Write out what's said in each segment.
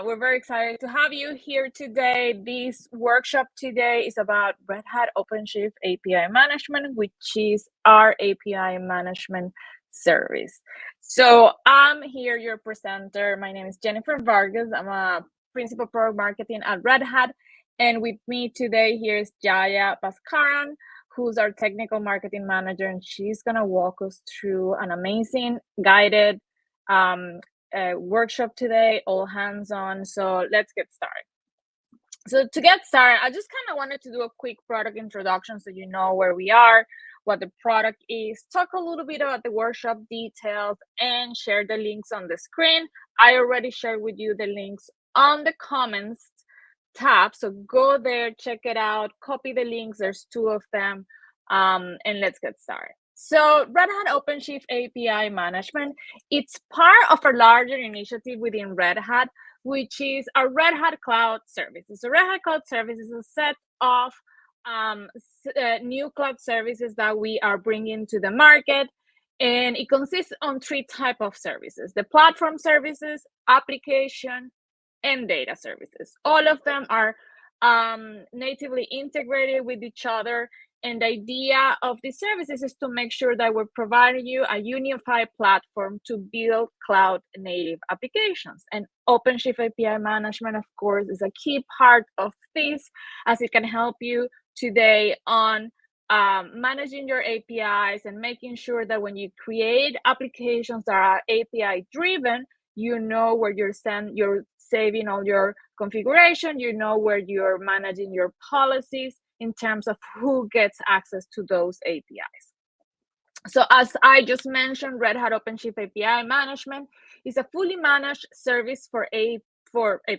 We're very excited to have you here today. This workshop today is about Red Hat OpenShift API Management, which is our API management service. So I'm here, your presenter. My name is Jennifer Vargas. I'm a principal product marketing at Red Hat. And with me today here is Jaya Bhaskaran, who's our technical marketing manager. And she's going to walk us through an amazing guided workshop today, all hands on. So let's get started. So to get started, I just kind of wanted to do a quick product introduction so you know where we are, what the product is, talk a little bit about the workshop details, and share the links on the screen. I already shared with you the links on the comments tab, so go there, check it out, copy the links. There's 2 of them, and let's get started. So Red Hat OpenShift API Management, it's part of a larger initiative within Red Hat, which is a Red Hat Cloud Services. So Red Hat Cloud Services is a set of new cloud services that we are bringing to the market. And it consists on 3 types of services: the platform services, application, and data services. All of them are natively integrated with each other. And the idea of these services is to make sure that we're providing you a unified platform to build cloud native applications. And OpenShift API Management, of course, is a key part of this, as it can help you today on managing your APIs and making sure that when you create applications that are API driven, you know where you're saving all your configuration, you know where you're managing your policies in terms of who gets access to those APIs. So as I just mentioned, Red Hat OpenShift API Management is a fully managed service for API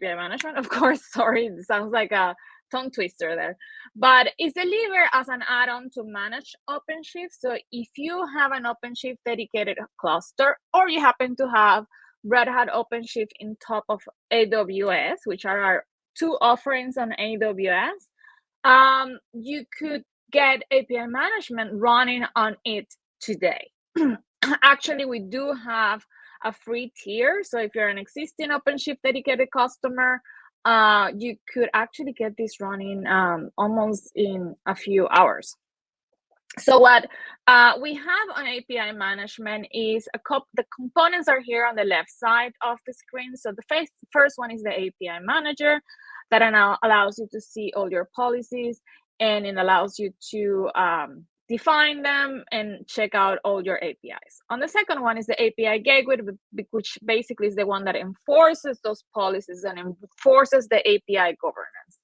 management. Of course, sorry, it sounds like a tongue twister there, but it's delivered as an add-on to manage OpenShift. So if you have an OpenShift dedicated cluster, or you happen to have Red Hat OpenShift in top of AWS, which are our 2 offerings on AWS, you could get API management running on it today. Actually, we do have a free tier. So if you're an existing OpenShift dedicated customer, you could actually get this running almost in a few hours. So what we have on API management is the components are here on the left side of the screen. So the first one is the API manager that allows you to see all your policies, and it allows you to define them and check out all your APIs. On the second one is the API gateway, which basically is the one that enforces those policies and enforces the API governance.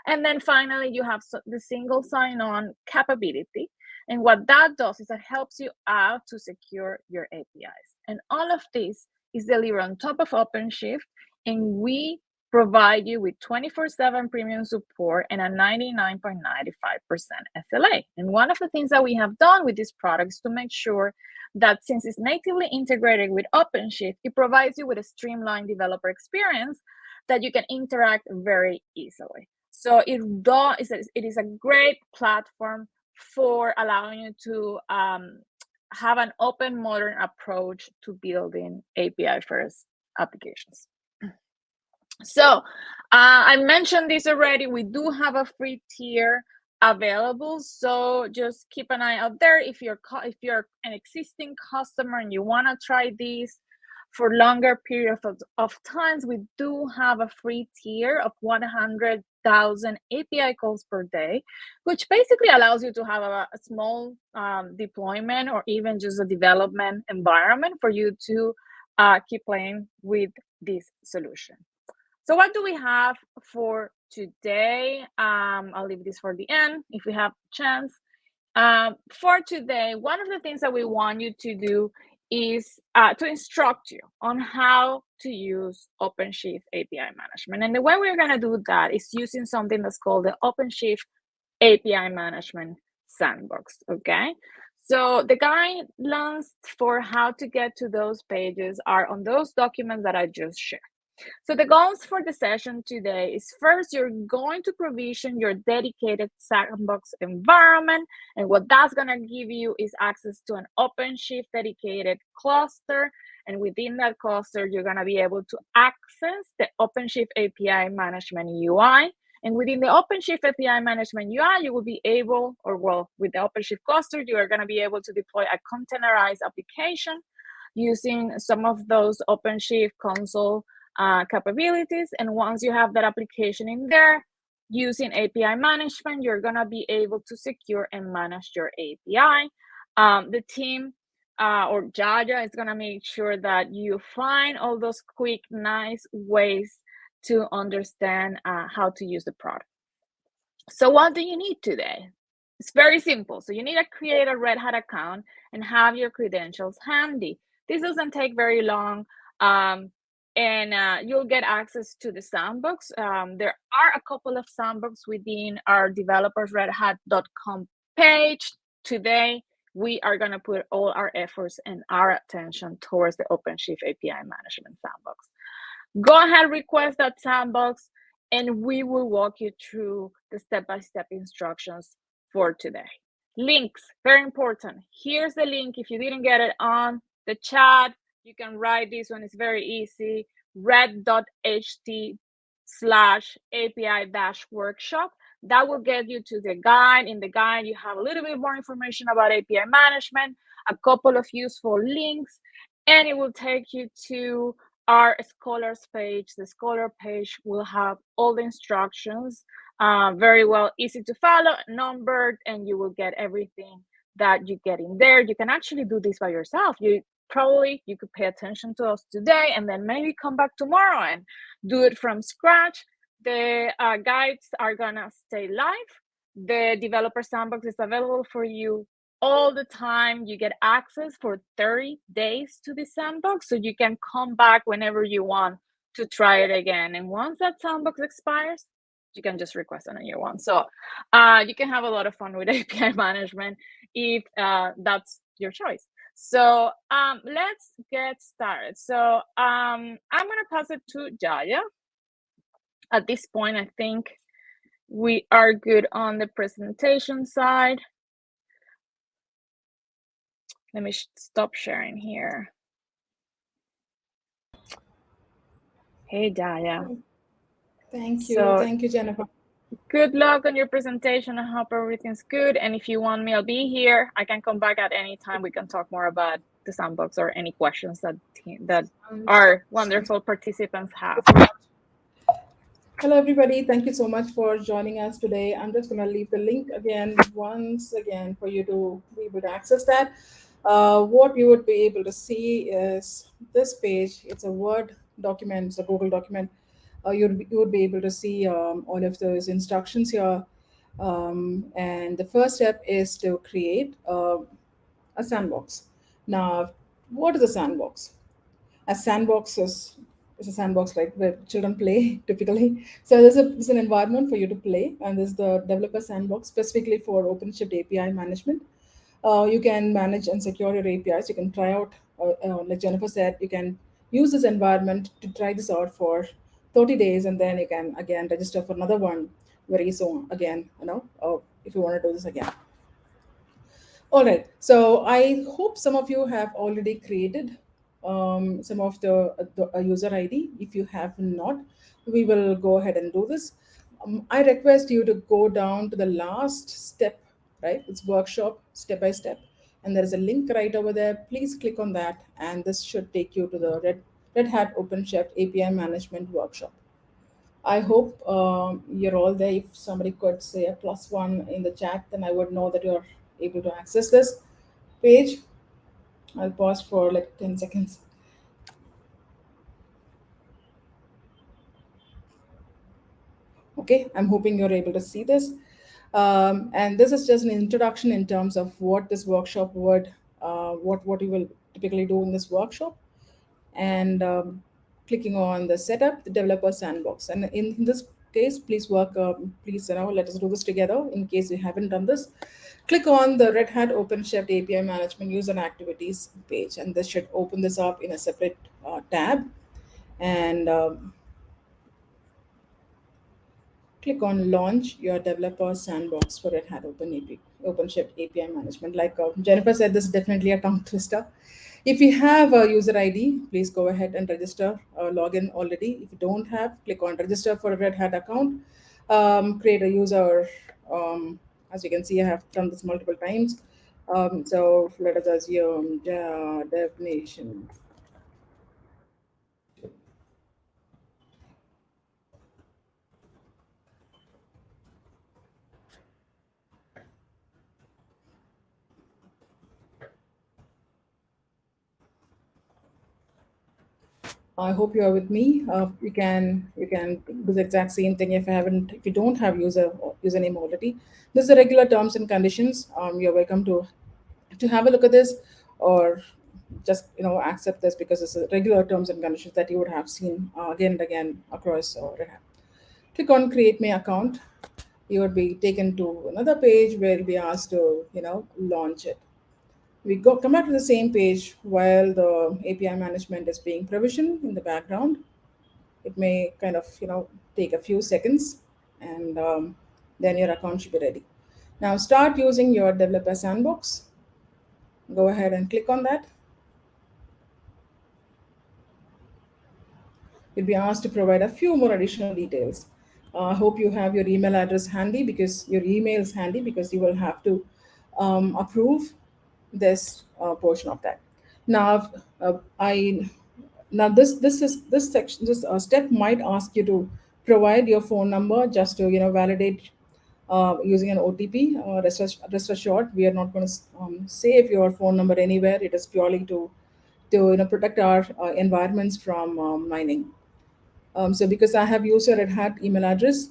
And then finally, you have the single sign-on capability. And what that does is it helps you out to secure your APIs. And all of this is delivered on top of OpenShift, and we provide you with 24/7 premium support and a 99.95% SLA. And one of the things that we have done with this product is to make sure that since it's natively integrated with OpenShift, it provides you with a streamlined developer experience that you can interact very easily. So it is a great platform for allowing you to have an open, modern approach to building API-first applications. So I mentioned this already. We do have a free tier available, so just keep an eye out there. If you're an existing customer and you want to try this for longer period of times, we do have a free tier of 100,000 API calls per day, which basically allows you to have a small deployment or even just a development environment for you to keep playing with this solution. So what do we have for today? I'll leave this for the end if we have a chance. For today, one of the things that we want you to do is to instruct you on how to use OpenShift API Management. And the way we're going to do that is using something that's called the OpenShift API Management Sandbox, okay? So the guidelines for how to get to those pages are on those documents that I just shared. So the goals for the session today is first, you're going to provision your dedicated Sandbox environment. And what that's going to give you is access to an OpenShift dedicated cluster. And within that cluster, you're going to be able to access the OpenShift API Management UI. And within the OpenShift API Management UI, you will be able, or well, with the OpenShift cluster, you are going to be able to deploy a containerized application using some of those OpenShift console capabilities. And once you have that application in there, using API management, you're going to be able to secure and manage your API. The team or Jaja is going to make sure that you find all those quick, nice ways to understand how to use the product. So what do you need today? It's very simple. So you need to create a Red Hat account and have your credentials handy. This doesn't take very long. And you'll get access to the Sandbox. There are a couple of Sandbox within our developersredhat.com page. Today, we are going to put all our efforts and our attention towards the OpenShift API Management Sandbox. Go ahead, request that Sandbox, and we will walk you through the step-by-step instructions for today. Links, very important. Here's the link. If you didn't get it on the chat, you can write this one. It's very easy. red.ht/API-workshop. That will get you to the guide. In the guide, you have a little bit more information about API management, a couple of useful links, and it will take you to our scholars page. The scholar page will have all the instructions, very well, easy to follow, numbered, and you will get everything that you get in there. You can actually do this by yourself. You could pay attention to us today and then maybe come back tomorrow and do it from scratch. The guides are gonna stay live. The developer sandbox is available for you all the time. You get access for 30 days to the sandbox, so you can come back whenever you want to try it again. And once that sandbox expires, you can just request a new one. So you can have a lot of fun with API management if that's your choice. So let's get started. So I'm gonna pass it to Jaya. At this point, I think we are good on the presentation side. Let me stop sharing here. Hey, Jaya. Thank you, Jennifer. Good luck on your presentation. I hope everything's good. And if you want me, I'll be here. I can come back at any time. We can talk more about the sandbox or any questions that our wonderful participants have. Hello, everybody. Thank you so much for joining us today. I'm just going to leave the link once again, for you to be able to access that. What you would be able to see is this page. It's a Word document, it's a Google document. You would be able to see all of those instructions here. And the first step is to create a sandbox. Now, what is a sandbox? A sandbox is a sandbox, like where children play typically. So there's an environment for you to play, and there's the developer sandbox specifically for OpenShift API management. You can manage and secure your APIs. You can try out, like Jennifer said, you can use this environment to try this out for 30 days, and then you can again register for another one very soon. Again, if you want to do this again. All right. So I hope some of you have already created some of the user ID. If you have not, we will go ahead and do this. I request you to go down to the last step, right? It's workshop step by step. And there is a link right over there. Please click on that. And this should take you to the Red Hat OpenShift API Management Workshop. I hope you're all there. If somebody could say a +1 in the chat, then I would know that you're able to access this page. I'll pause for like 10 seconds. Okay, I'm hoping you're able to see this. And this is just an introduction in terms of what this workshop what you will typically do in this workshop. And clicking on the setup, the developer sandbox. And in this case, please please, let us do this together in case you haven't done this. Click on the Red Hat OpenShift API Management User and Activities page, and this should open this up in a separate tab. and click on launch your developer sandbox for Red Hat OpenShift API management. Like Jennifer said, this is definitely a tongue twister. If you have a user ID, please go ahead and register, login already. If you don't have, click on register for a Red Hat account, create a user. As you can see, I have done this multiple times. So let us assume definition. I hope you are with me. You can do the exact same thing if you don't have username already. This is the regular terms and conditions. You're welcome to have a look at this, or just accept this because it's a regular terms and conditions that you would have seen again and again across Red Hat. Click on create my account. You would be taken to another page where you'll be asked to launch it. We come back to the same page while the API management is being provisioned in the background. It may kind of take a few seconds, and then your account should be ready. Now start using your developer sandbox. Go ahead and click on that. You'll be asked to provide a few more additional details. I hope you have your email address handy, because your email is handy because you will have to approve this portion of that. Now, I now this section, this step might ask you to provide your phone number just to validate using an OTP. Rest assured, we are not going to save your phone number anywhere. It is purely to protect our environments from mining. So because I have used your Red Hat email address,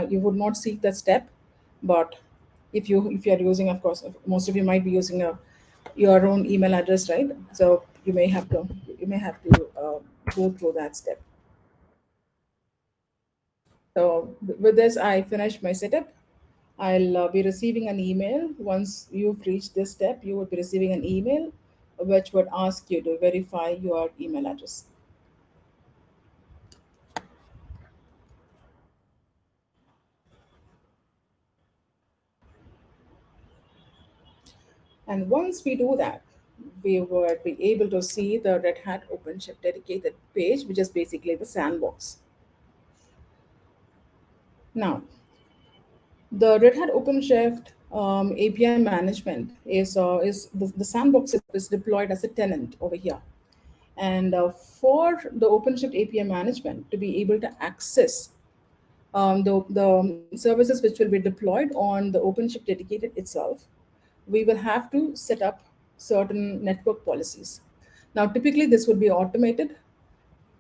you would not seek that step. But if you are using, of course, most of you might be using your own email address, right? So you may have to go through that step. So with this, I finished my setup. I'll be receiving an email. Once you've reached this step, you would be receiving an email which would ask you to verify your email address. And once we do that, we would be able to see the Red Hat OpenShift dedicated page, which is basically the sandbox. Now, the Red Hat OpenShift API management is the sandbox is deployed as a tenant over here. And for the OpenShift API management to be able to access the services which will be deployed on the OpenShift dedicated itself, we will have to set up certain network policies. Now, typically this would be automated,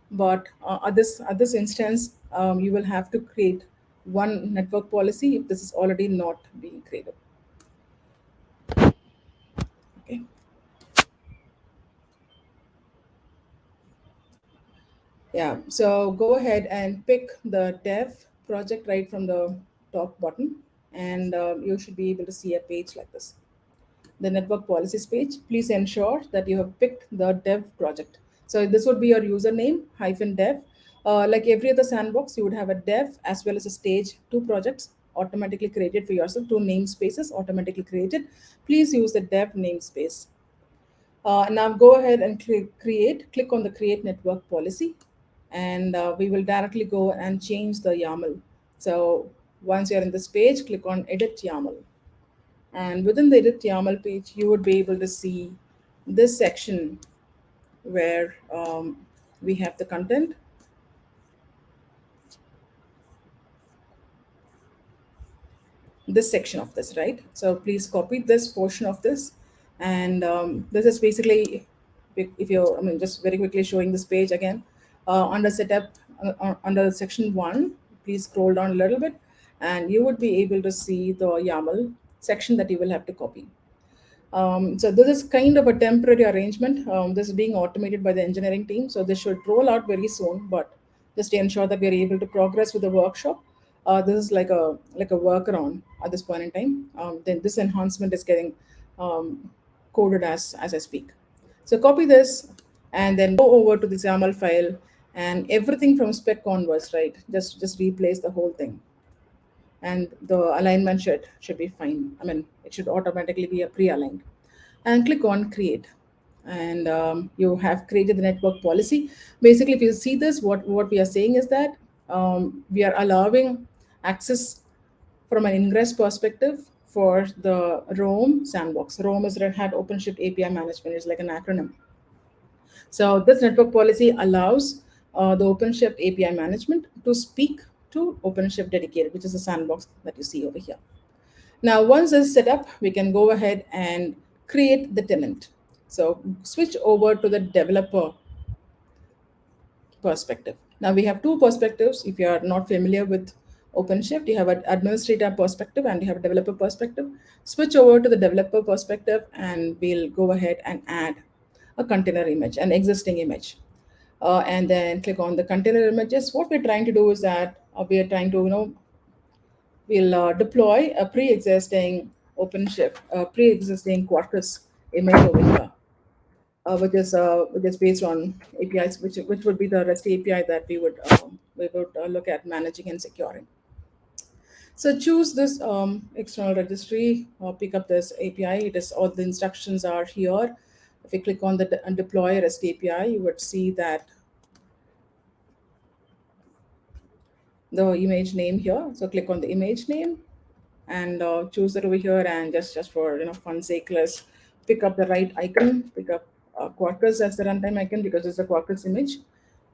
but at this instance, you will have to create one network policy if this is already not being created. Okay. Yeah. So go ahead and pick the dev project right from the top button, and you should be able to see a page like this. The network policies page, please ensure that you have picked the dev project. So this would be your username hyphen dev. Like every other sandbox, you would have a dev as well as a stage, two projects automatically created for yourself, two namespaces automatically created. Please use the dev namespace. Now go ahead and click on the create network policy, and we will directly go and change the YAML. So once you're in this page, click on edit YAML. And within the edit YAML page, you would be able to see this section where we have the content. This section of this, right? So please copy this portion of this. And this is basically, if you're, I mean, just very quickly showing this page again, under setup, under section one, please scroll down a little bit, and you would be able to see the YAML section that you will have to copy. So this is kind of a temporary arrangement. This is being automated by the engineering team, so this should roll out very soon. But just to ensure that we are able to progress with the workshop, this is like a workaround at this point in time. Then this enhancement is getting coded as I speak. So copy this and then go over to this YAML file and everything from spec onwards, right? Just replace the whole thing, and the alignment should be fine. I mean, it should automatically be a pre-aligned. And click on create, and you have created the network policy. Basically, if you see this, what we are saying is that we are allowing access from an ingress perspective for the Roam sandbox. Roam is Red Hat OpenShift API Management. It's like an acronym. So this network policy allows the OpenShift API management to speak to OpenShift dedicated, which is the sandbox that you see over here. Now, once this is set up, we can go ahead and create the tenant. So switch over to the developer perspective. Now we have two perspectives. If you are not familiar with OpenShift, you have an administrator perspective and you have a developer perspective. Switch over to the developer perspective and we'll go ahead and add a container image, an existing image. And then click on the container images. What we're trying to do is that we are trying to, we'll deploy a pre-existing OpenShift, pre-existing Quarkus image over here, which is based on APIs, which would be the REST API that we would look at managing and securing. So choose this external registry, pick up this API. It is all the instructions are here. If you click on the deploy REST API, you would see that the image name here. So click on the image name and choose that over here, and just for fun sake, let's pick up the right icon, pick up Quarkus as the runtime icon because it's a Quarkus image,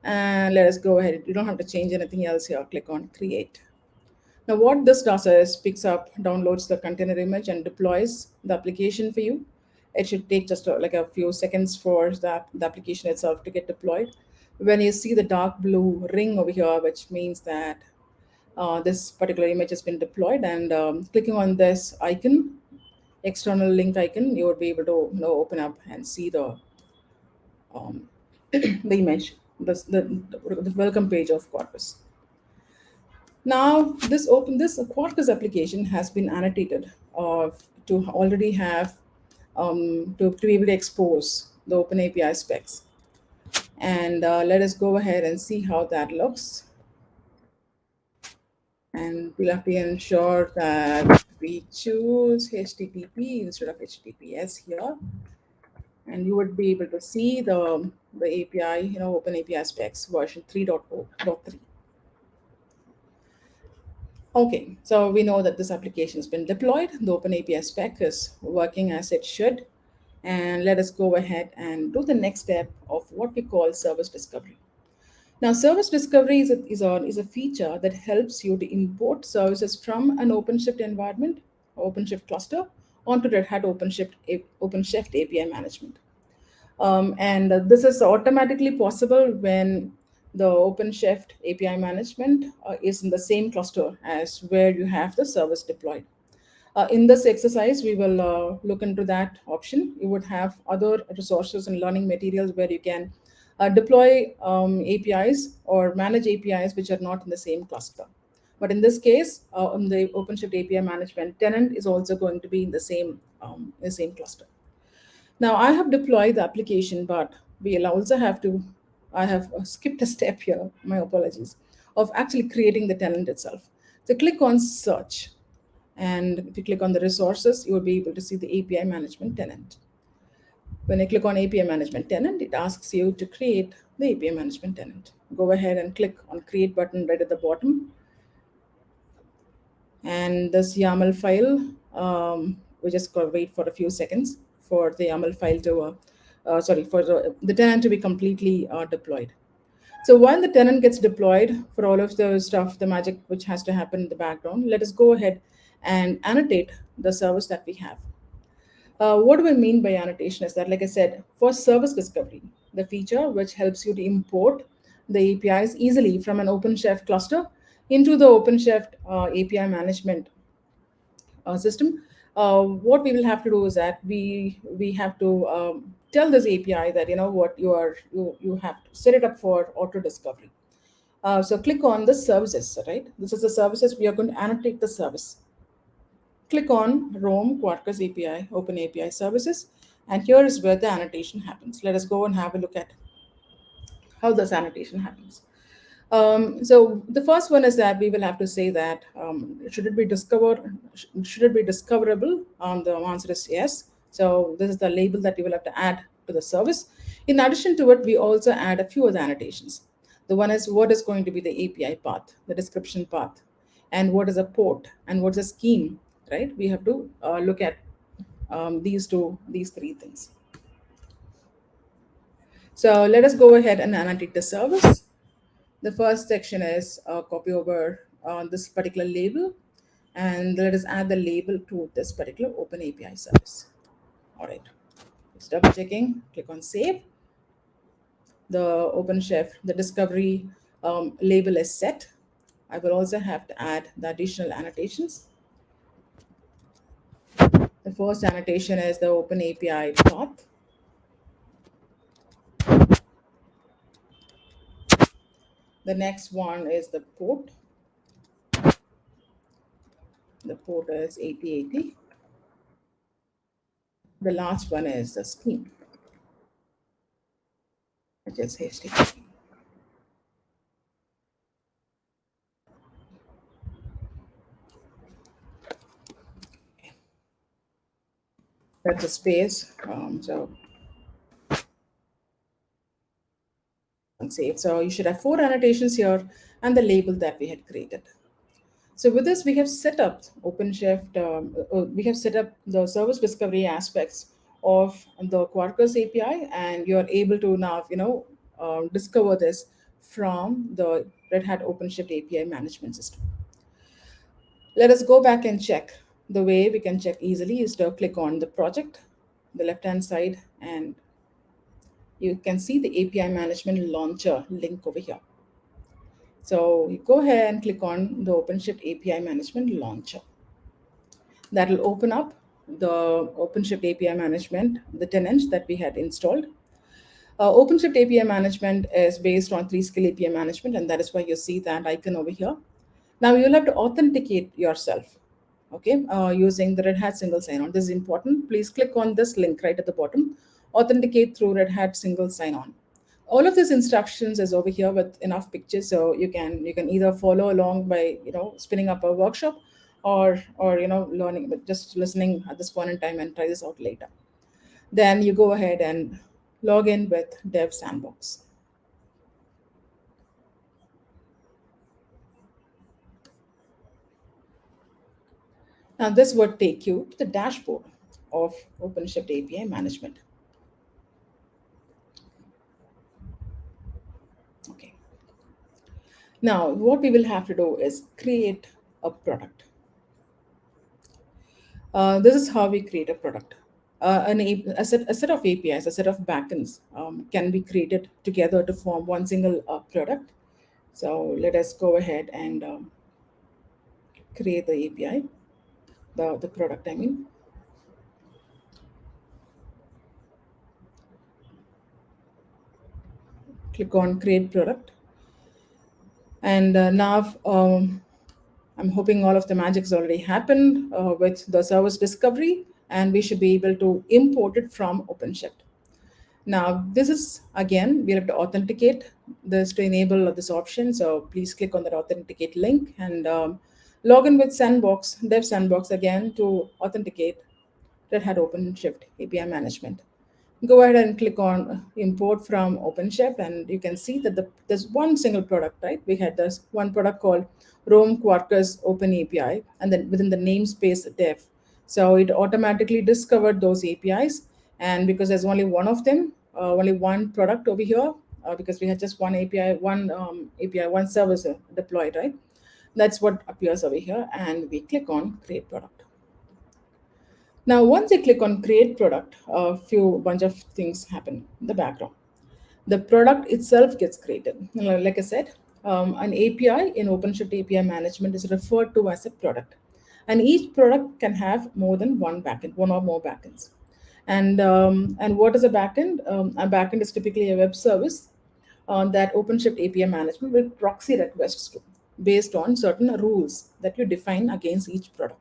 and let us go ahead. You don't have to change anything else here. Click on create. Now what this does is picks up, downloads the container image and deploys the application for you. It should take just like a few seconds for the application itself to get deployed. When you see the dark blue ring over here, which means that this particular image has been deployed, and clicking on this icon, external link icon, you would be able to open up and see um, the image, the welcome page of Quarkus. Now this Quarkus application has been annotated to already have to be able to expose the Open API specs. And let us go ahead and see how that looks. And we'll have to ensure that we choose HTTP instead of HTTPS here. And you would be able to see the API, Open API specs version 3.0.3. Okay, so we know that this application has been deployed. The Open API spec is working as it should. And let us go ahead and do the next step of what we call service discovery. Now, service discovery is a feature that helps you to import services from an OpenShift environment, OpenShift cluster, onto Red Hat OpenShift API Management. And this is automatically possible when the OpenShift API Management is in the same cluster as where you have the service deployed. In this exercise, we will look into that option. You would have other resources and learning materials where you can deploy APIs or manage APIs which are not in the same cluster. But in this case, on the OpenShift API management, tenant is also going to be in the same cluster. Now I have deployed the application, but we'll also have to, I have skipped a step here, my apologies, of actually creating the tenant itself. So click on search. And if you click on the resources, you will be able to see the API management tenant. When I click on API management tenant, it asks you to create the API management tenant. Go ahead and click on create button right at the bottom. And this YAML file, we just got to wait for a few seconds for the YAML file to, for the tenant to be completely deployed. So while the tenant gets deployed for all of the stuff, the magic which has to happen in the background, let us go ahead and annotate the service that we have. What do I mean by annotation is that, like I said, for service discovery, the feature which helps you to import the APIs easily from an OpenShift cluster into the OpenShift API management system. What we will have to do is that we have to tell this API that what you have to set it up for auto discovery. So click on the services, right? This is the services. We are going to annotate the service. Click on Roam Quarkus API, Open API Services, and here is where the annotation happens. Let us go and have a look at how this annotation happens. So the first one is that we will have to say that should it be discovered, should it be discoverable? The answer is yes. So this is the label that you will have to add to the service. In addition to it, we also add a few other annotations. The one is what is going to be the API path, the description path, and what is a port, and what's a scheme, right? We have to look at these three things. So let us go ahead and annotate the service. The first section is copy over this particular label, and let us add the label to this particular Open API service. All right, it's double checking, click on save. The OpenShift, the discovery label is set. I will also have to add the additional annotations. The first annotation is the Open API path. The next one is the port. The port is 8080. The last one is the scheme, which is HTTP. That's a space. So save. So you should have four annotations here and the label that we had created. So with this, we have set up OpenShift. We have set up the service discovery aspects of the Quarkus API, and you're able to now, discover this from the Red Hat OpenShift API management system. Let us go back and check. The way we can check easily is to click on the project, the left-hand side, and you can see the API management launcher link over here. So you go ahead and click on the OpenShift API management launcher. That will open up the OpenShift API management, the tenants that we had installed. OpenShift API management is based on 3-skill API management, and that is why you see that icon over here. Now you'll have to authenticate yourself, okay, using the Red Hat single sign-on. This is important. Please click on this link right at the bottom. Authenticate through Red Hat single sign-on. All of these instructions is over here with enough pictures, so you can either follow along by spinning up a workshop, or learning, but just listening at this point in time and try this out later. Then you go ahead and log in with Dev Sandbox. Now this would take you to the dashboard of OpenShift API management. Okay. Now what we will have to do is create a product. This is how we create a product. A set of APIs, a set of backends can be created together to form one single product. So let us go ahead and create the API, the product, I mean. Click on create product. And now I'm hoping all of the magic's already happened with the service discovery, and we should be able to import it from OpenShift. Now, this is again, we have to authenticate this to enable this option. So please click on that authenticate link and log in with Sandbox, Dev Sandbox again to authenticate Red Hat OpenShift API management. Go ahead and click on import from OpenShift, and you can see that there's one single product, right? We had this one product called Rome Quarkus Open API, and then within the namespace dev. So it automatically discovered those APIs, and because there's only one of them, only one product over here, because we had just one API, one service deployed, right? That's what appears over here, and we click on create product. Now, once you click on create product, a bunch of things happen in the background. The product itself gets created. Like I said, an API in OpenShift API management is referred to as a product. And each product can have more than one backend, one or more backends. And what is a backend? A backend is typically a web service that OpenShift API management will proxy requests to based on certain rules that you define against each product.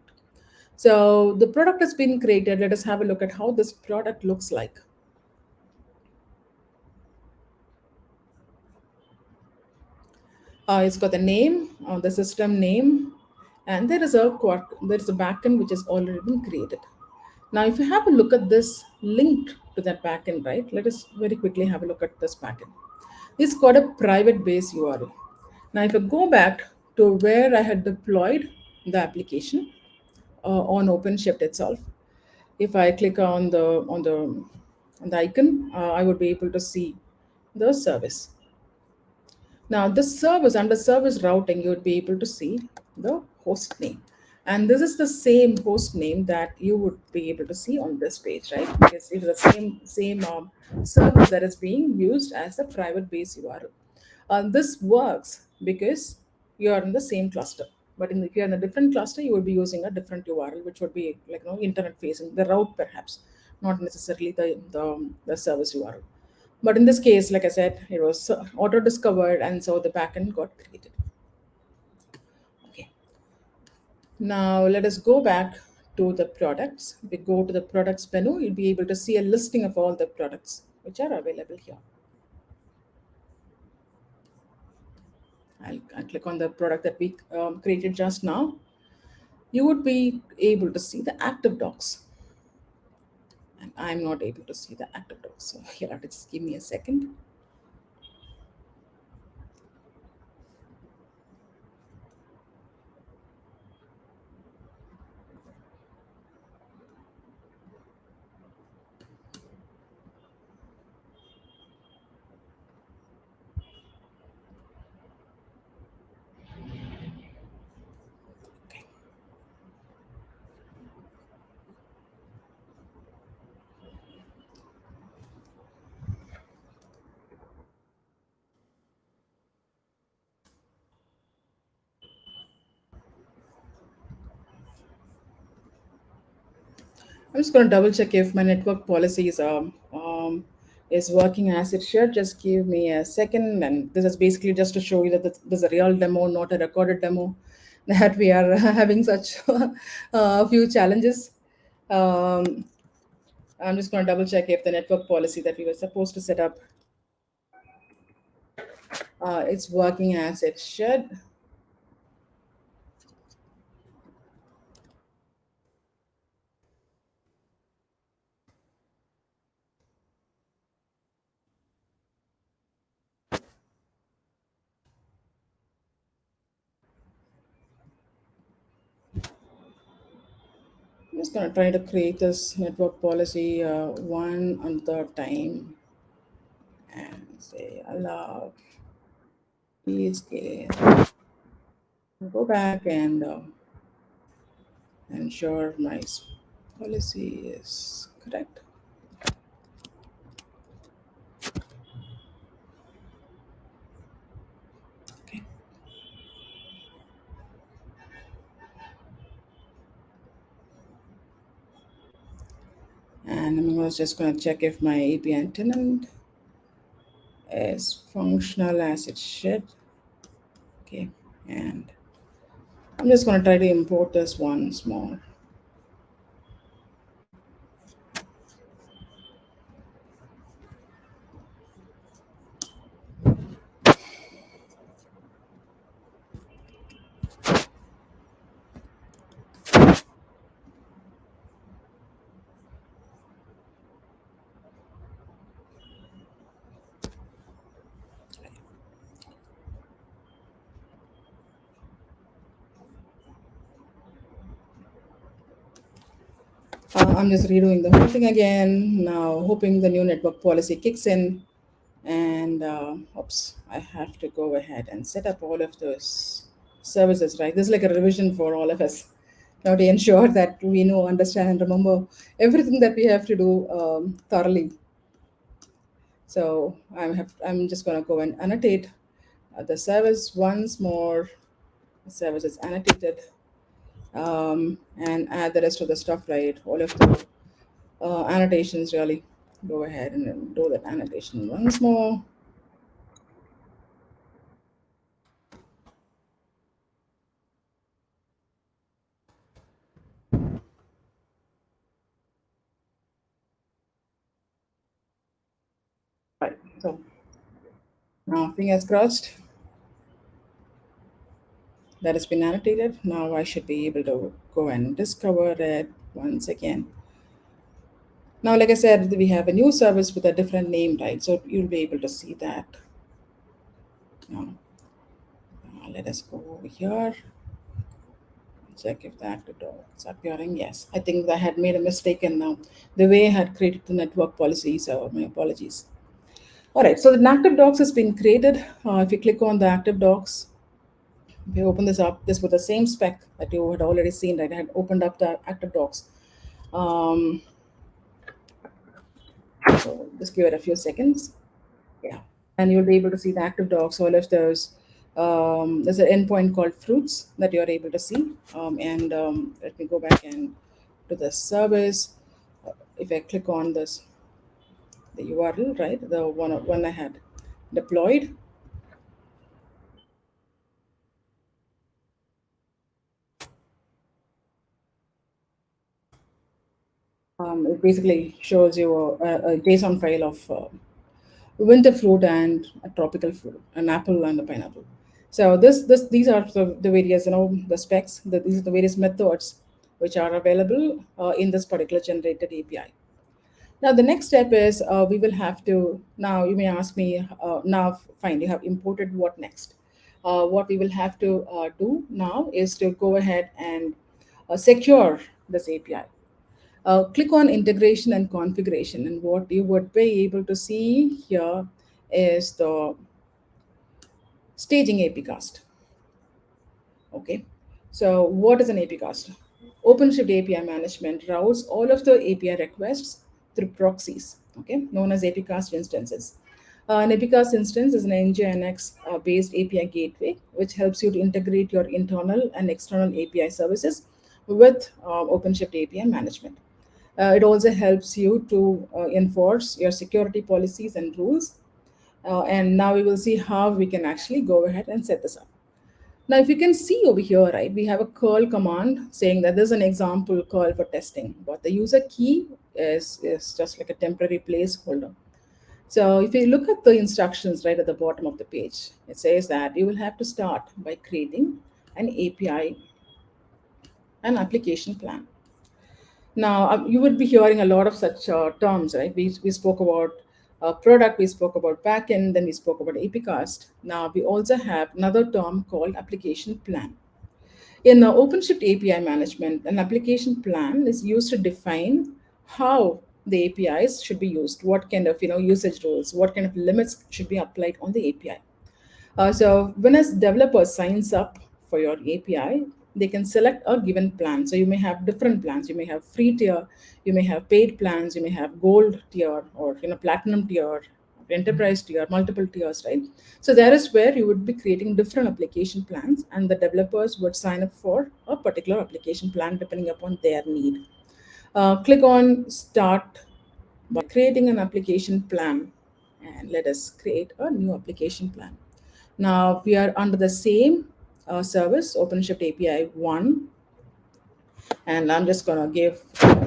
So the product has been created. Let us have a look at how this product looks like. It's got the name, the system name, and there is a backend which has already been created. Now, if you have a look at this linked to that backend, right? Let us very quickly have a look at this backend. It's got a private base URL. Now, if I go back to where I had deployed the application on OpenShift itself, if I click on the icon, I would be able to see the service. Now, this service, under service routing, you would be able to see the host name. And this is the same host name that you would be able to see on this page, right? Because it is the same service that is being used as the private base URL. This works because you are in the same cluster. But if you're in a different cluster, you would be using a different URL, which would be like internet facing, the route perhaps, not necessarily the service URL. But in this case, like I said, it was auto discovered, and so the backend got created. Okay. Now let us go back to the products. If we go to the products menu, you'll be able to see a listing of all the products which are available here. I'll click on the product that we created just now. You would be able to see the active docs. And I'm not able to see the active docs. So here, just give me a second. I'm just going to double check if my network policy is working as it should. Just give me a second. And this is basically just to show you that this is a real demo, not a recorded demo, that we are having such a few challenges. Um, I'm just going to double check if the network policy that we were supposed to set up it's working as it should. I'm just going to try to create this network policy one another time and say allow. Please go back and ensure my policy is correct. Okay. And just going to check if my API tenant is functional as it should. Okay. And I'm just going to try to import this once more. I'm just redoing the whole thing again now, hoping the new network policy kicks in. And oops, I have to go ahead and set up all of those services, right? This is like a revision for all of us now to ensure that we know, understand, and remember everything that we have to do thoroughly. So I'm just going to go and annotate the service once more. The service is annotated, and add the rest of the stuff, right? All of the annotations, really. Go ahead and then do that annotation once more. Right. So now, fingers crossed. that has been annotated. Now I should be able to go and discover it once again. Now, like I said, we have a new service with a different name, right? So you'll be able to see that. Now, let us go over here. Check if the active doc is appearing. Yes, I think I had made a mistake in the way I had created the network policy, so my apologies. All right, so the active docs has been created. If you click on the active docs, if you open this up, this was the same spec that you had already seen, right? I had opened up the active docs. Um, so just give it a few seconds. Yeah, and you'll be able to see the active docs. All of those. There's an endpoint called fruits that you're able to see. And let me go back and to the service. If I click on this, the URL, right, the one I had deployed, it basically shows you a JSON file of winter fruit and a tropical fruit, an apple and a pineapple. So these are the various the specs. These are the various methods which are available in this particular generated API. Now the next step is we will have to, now you may ask me, now fine, you have imported, what next? What we will have to do now is to go ahead and secure this API. Click on integration and configuration, and what you would be able to see here is the staging AP cast. Okay, so what is an AP cast? OpenShift API Management routes all of the API requests through proxies, okay, known as AP cast instances. An AP cast instance is an NGINX based API gateway, which helps you to integrate your internal and external API services with OpenShift API Management. It also helps you to enforce your security policies and rules. And now we will see how we can actually go ahead and set this up. Now, if you can see over here, right, we have a curl command saying that there's an example curl for testing, but the user key is just like a temporary placeholder. So if you look at the instructions right at the bottom of the page, it says that you will have to start by creating an API, an application plan. Now, you would be hearing a lot of such terms, right? We spoke about product, we spoke about backend, then we spoke about APIcast. Now, we also have another term called application plan. In OpenShift API management, an application plan is used to define how the APIs should be used, what kind of usage rules, what kind of limits should be applied on the API. So when a developer signs up for your API, they can select a given plan. So you may have different plans. You may have free tier, you may have paid plans, you may have gold tier or platinum tier, enterprise tier, multiple tiers, right? So there is where you would be creating different application plans, and the developers would sign up for a particular application plan depending upon their need. Click on start by creating an application plan, and let us create a new application plan. Now we are under the same service, OpenShift API 1, and I'm just going to give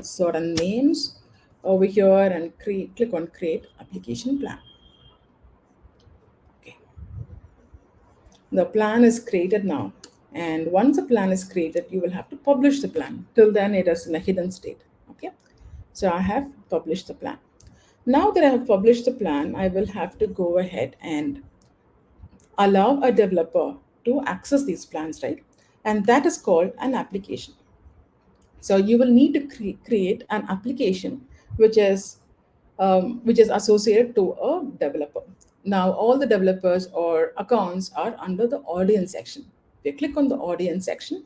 certain names over here and click on create application plan. Okay. The plan is created now. And once a plan is created, you will have to publish the plan. Till then, it is in a hidden state. Okay. So I have published the plan. Now that I have published the plan, I will have to go ahead and allow a developer to access these plans, right? And that is called an application. So you will need to create an application which is associated to a developer. Now all the developers or accounts are under the audience section. If you click on the audience section,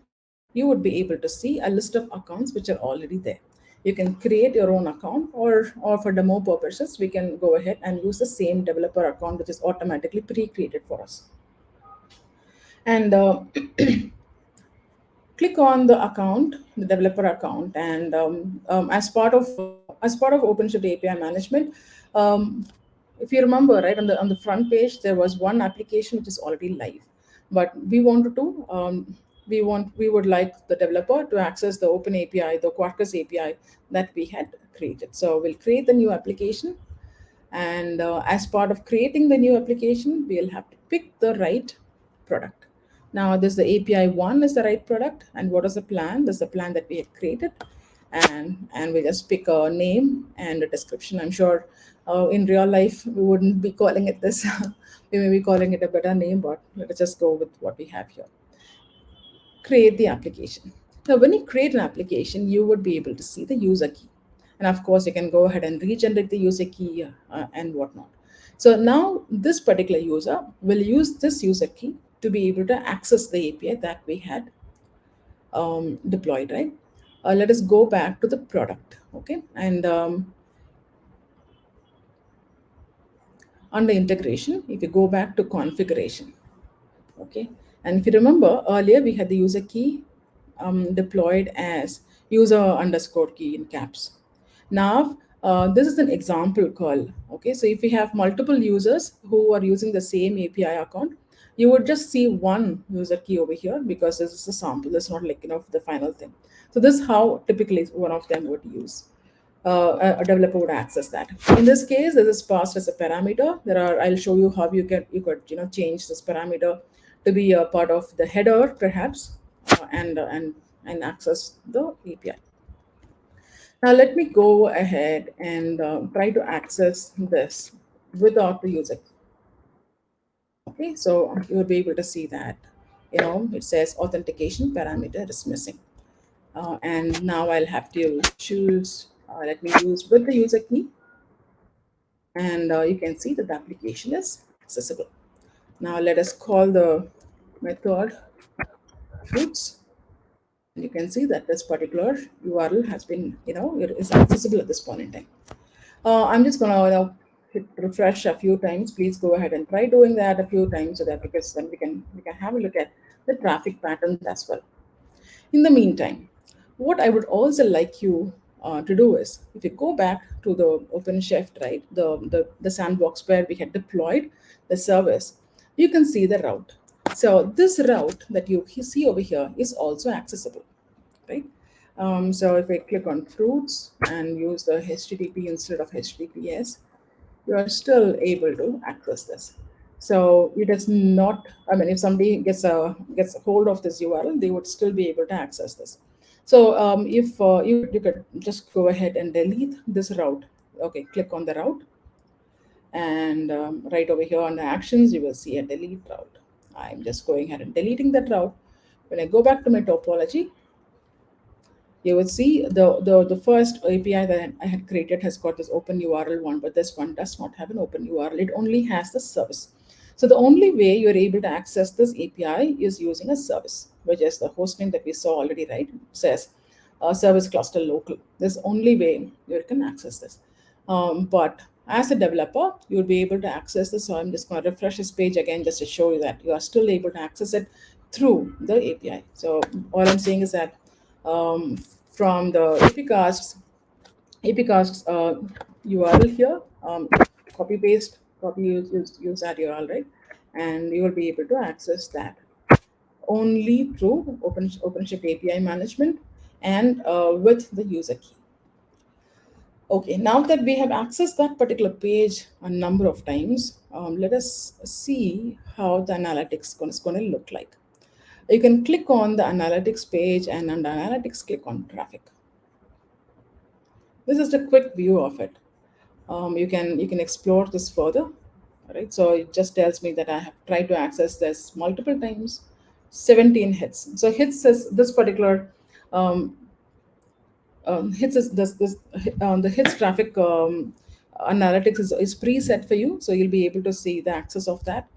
you would be able to see a list of accounts which are already there. You can create your own account, or for demo purposes, we can go ahead and use the same developer account which is automatically pre-created for us. And click on the account, the developer account, and as part of OpenShift API management, um, if you remember, right, on the front page there was one application which is already live, but we would like the developer to access the Open API, the Quarkus API that we had created. So we'll create the new application, and as part of creating the new application, we'll have to pick the right product. Now, this the API one is the right product, and what is the plan? This is the plan that we had created, and we just pick a name and a description. I'm sure in real life we wouldn't be calling it this. We may be calling it a better name, but let's just go with what we have here. Create the application. Now, when you create an application, you would be able to see the user key. And of course, you can go ahead and regenerate the user key and whatnot. So now this particular user will use this user key to be able to access the API that we had deployed, right? Let us go back to the product, okay? And under integration, if you go back to configuration, okay, and if you remember earlier, we had the user key deployed as user underscore key in caps. Now, this is an example call. Okay, so if we have multiple users who are using the same API account, you would just see one user key over here because this is a sample. It's not like the final thing. So this is how typically one of them would use. A developer would access that. In this case, this is passed as a parameter. I'll show you how you could change this parameter to be a part of the header, perhaps, and access the API. Now let me go ahead and try to access this without the user. Okay, so you'll be able to see that it says authentication parameter is missing. And now I'll have to choose, let me use with the user key, and you can see that the application is accessible. Now let us call the method fruits. And you can see that this particular URL has been, it is accessible at this point in time. I'm just gonna hit refresh a few times. Please go ahead and try doing that a few times so that because then we can have a look at the traffic patterns as well. In the meantime, what I would also like you to do is, if you go back to the OpenShift, right, the sandbox where we had deployed the service, you can see the route. So this route that you see over here is also accessible, right? So if I click on fruits and use the HTTP instead of HTTPS, you are still able to access this. So it is not. I mean, if somebody gets a hold of this URL, they would still be able to access this. So if you could just go ahead and delete this route. Okay, click on the route, and right over here on the actions, you will see a delete route. I'm just going ahead and deleting that route. When I go back to my topology, you will see the first API that I had created has got this open URL one, but this one does not have an open URL. It only has the service. So the only way you're able to access this API is using a service, which is the hostname that we saw already, right? It says service cluster local. This is the only way you can access this. But as a developer, you'll be able to access this. So I'm just going to refresh this page again just to show you that you are still able to access it through the API. So all I'm saying is that from the APCasts URL here, copy paste, use that URL, right? And you will be able to access that only through OpenShift API management and with the user key. Okay, now that we have accessed that particular page a number of times, let us see how the analytics is going to look like. You can click on the analytics page, and under analytics, click on traffic. This is a quick view of it. You can explore this further, right? So it just tells me that I have tried to access this multiple times, 17 hits. So hits is this particular hits is this the hits traffic analytics is preset for you, so you'll be able to see the access of that.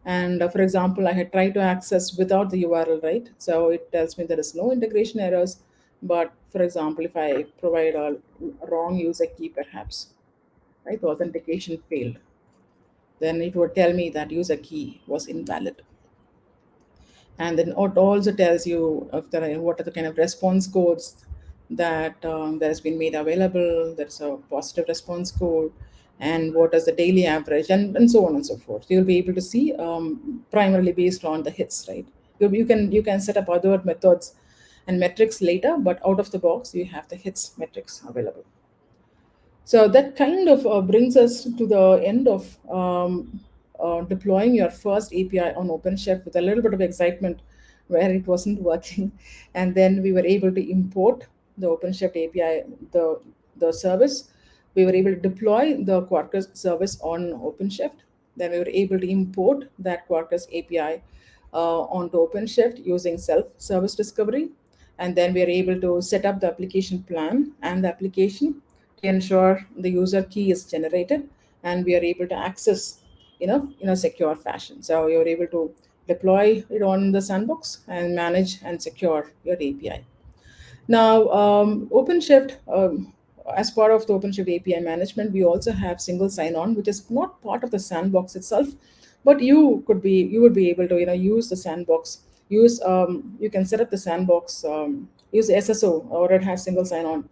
And for example, I had tried to access without the URL, right? So it tells me there is no integration errors. But for example, if I provide a wrong user key, perhaps, right, the authentication failed, then it would tell me that user key was invalid. And then it also tells you if what are the kind of response codes that that has been made available. There's a positive response code, and what is the daily average, and so on and so forth. You'll be able to see primarily based on the hits, right? You can set up other methods and metrics later, but out of the box you have the hits metrics available. So that kind of brings us to the end of deploying your first API on OpenShift with a little bit of excitement where it wasn't working. And then we were able to import the OpenShift API, the service. We were able to deploy the Quarkus service on OpenShift. Then we were able to import that Quarkus API onto OpenShift using self-service discovery. And then we are able to set up the application plan and the application to ensure the user key is generated and we are able to access in a secure fashion. So you're able to deploy it on the sandbox and manage and secure your API. Now, OpenShift, as part of the OpenShift API management, we also have single sign-on, which is not part of the sandbox itself, but you would be able to use the sandbox. You can set up the sandbox, use SSO or Red Hat single sign-on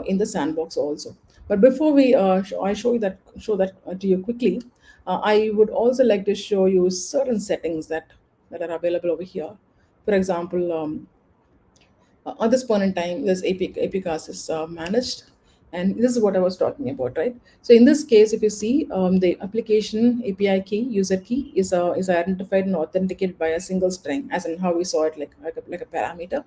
in the sandbox also. But before I show that to you quickly, I would also like to show you certain settings that are available over here. For example, at this point in time, this APCAS is managed, and this is what I was talking about, right? So in this case, if you see, the application API key, user key, is identified and authenticated by a single string, as in how we saw it, like a parameter.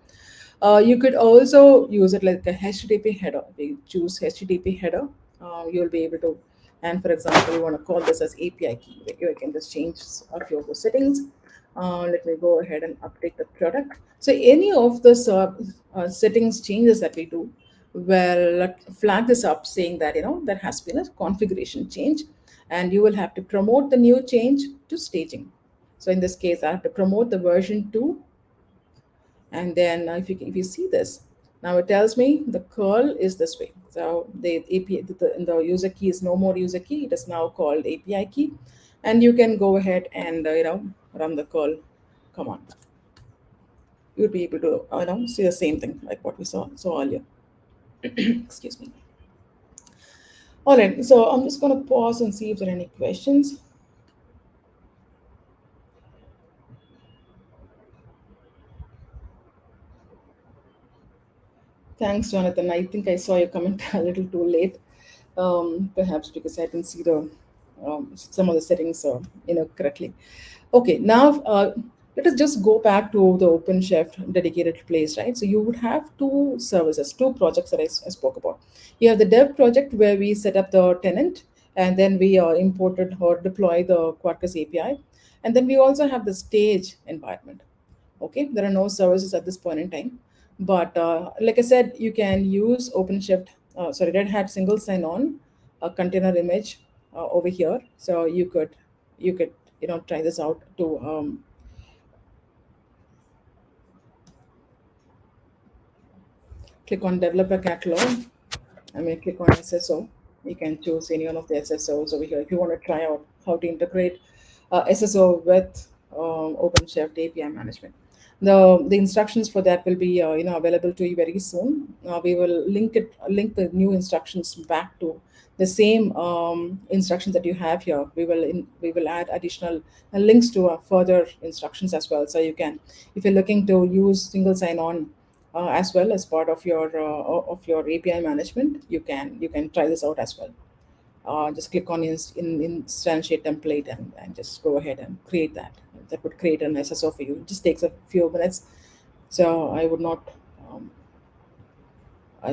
You could also use it like a HTTP header. If you choose HTTP header, you'll be able to. And for example, you want to call this as API key. You can just change a few of the settings. Let me go ahead and update the product. So any of the settings changes that we do will flag this up saying that there has been a configuration change, and you will have to promote the new change to staging. So in this case, I have to promote the version 2, and then if you see this, now it tells me the curl is this way. So the API, the user key is no more user key. It is now called API key, and you can go ahead and run the curl command. You'll be able to see the same thing like what we saw earlier. Excuse me. All right, so I'm just going to pause and see if there are any questions. Thanks, Jonathan. I think I saw your comment a little too late, perhaps because I didn't see the some of the settings correctly. Okay, now let us just go back to the OpenShift dedicated place, right? So you would have two services, two projects that I spoke about. You have the dev project where we set up the tenant, and then we imported or deploy the Quarkus API, and then we also have the stage environment. Okay, there are no services at this point in time, but like I said, you can use OpenShift, Red Hat single sign-on, a container image over here. So you could try this out to click on developer catalog. I mean, click on SSO. You can choose any one of the SSOs over here if you want to try out how to integrate SSO with OpenShift API management. The instructions for that will be available to you very soon. We will link the new instructions back to the same instructions that you have here. We will add additional links to further instructions as well. So you can, if you're looking to use single sign-on as well as part of your API management, you can try this out as well. Just click on instantiate template and just go ahead and create that. That would create an SSO for you. It just takes a few minutes, so um, I will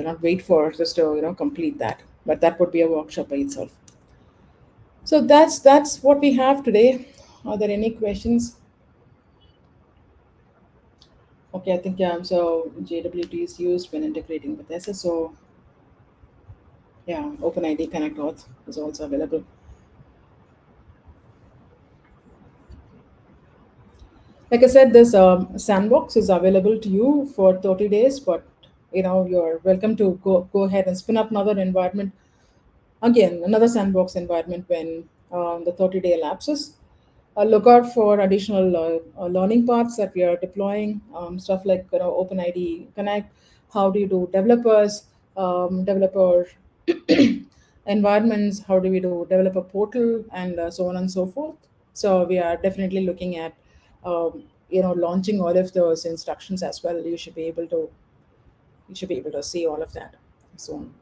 not wait for just to complete that. But that would be a workshop by itself. So that's what we have today. Are there any questions? Okay, I think yeah. So JWT is used when integrating with SSO. Yeah, OpenID Connect Auth is also available. Like I said, this sandbox is available to you for 30 days, but you're welcome to go ahead and spin up another environment again, another sandbox environment when the 30-day elapses. Look out for additional learning paths that we are deploying, stuff like OpenID Connect. How do you do developers, developer environments? How do we do developer portal, and so on and so forth. So we are definitely looking at launching all of those instructions as well. You should be able to see all of that soon.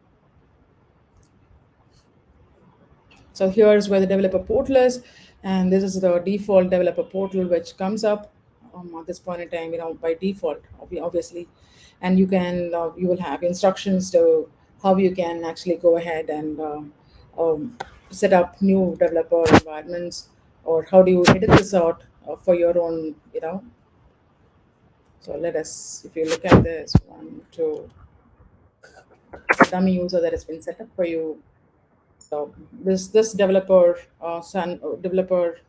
So here's where the developer portal is. And this is the default developer portal which comes up at this point in time, by default, obviously. And you will have instructions to how you can actually go ahead and um, set up new developer environments, or how do you edit this out for your own. So let us, if you look at this one, to the dummy user that has been set up for you. So this developer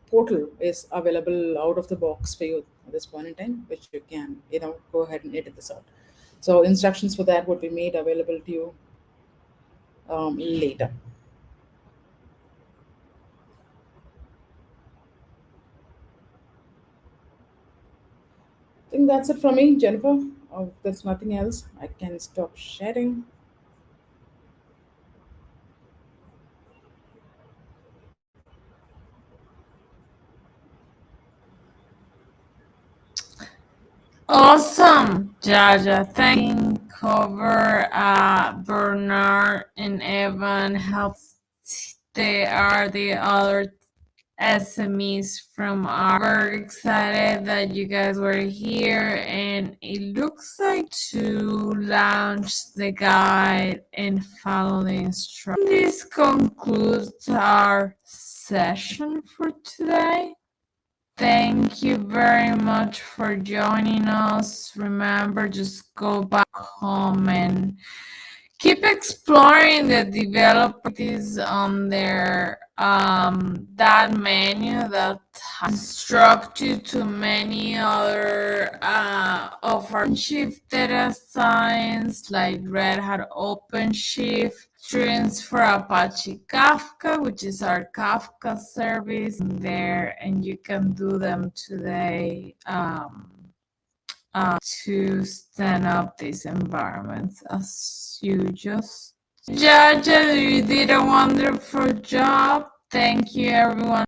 portal is available out of the box for you at this point in time, which you can go ahead and edit this out. So instructions for that would be made available to you later. I think that's it from me, Jennifer. There's nothing else. I can stop sharing. Awesome, Jaja. Thank you. Cover Bernard and Evan helps. They are the other SMEs from our. We're excited that you guys were here, and it looks like to launch the guide and follow the instructions. This concludes our session for today. Thank you very much for joining us. Remember, just go back home and keep exploring the developers on their that menu that instruct you to many other of our shift data science, like Red Hat OpenShift, streams for Apache Kafka, which is our Kafka service there, and you can do them today to stand up these environments as you just. Jaja, you did a wonderful job. Thank you, everyone.